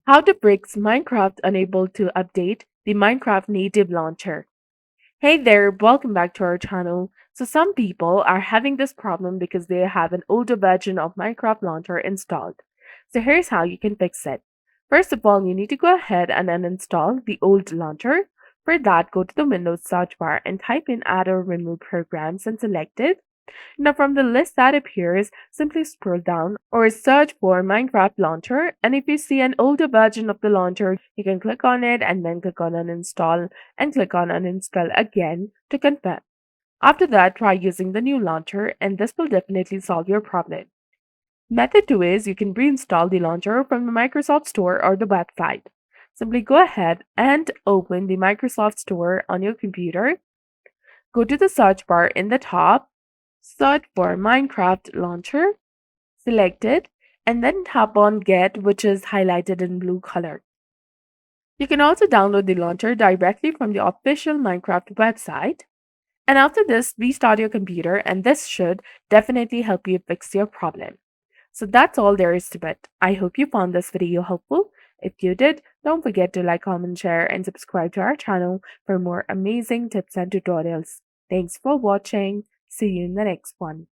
How to fix Minecraft unable to update the Minecraft native launcher. Hey there, welcome back to our channel. So some people are having this problem because they have an older version of Minecraft launcher installed. So here's how you can fix it. First of all, you need to go ahead and uninstall the old launcher. For that, go to the Windows search bar and type in add or remove programs and select it. Now from the list that appears, simply scroll down or search for Minecraft launcher, and if you see an older version of the launcher, you can click on it and then click on uninstall and click on uninstall again to confirm. After that, try using the new launcher and this will definitely solve your problem. Method 2 is you can reinstall the launcher from the Microsoft Store or the website. Simply go ahead and open the Microsoft Store on your computer. Go to the search bar in the top, search for Minecraft launcher, select it, and then tap on Get, which is highlighted in blue color. You can also download the launcher directly from the official Minecraft website. And after this, restart your computer, and this should definitely help you fix your problem. So that's all there is to it. I hope you found this video helpful. If you did, don't forget to like, comment, share, and subscribe to our channel for more amazing tips and tutorials. Thanks for watching. See you in the next one.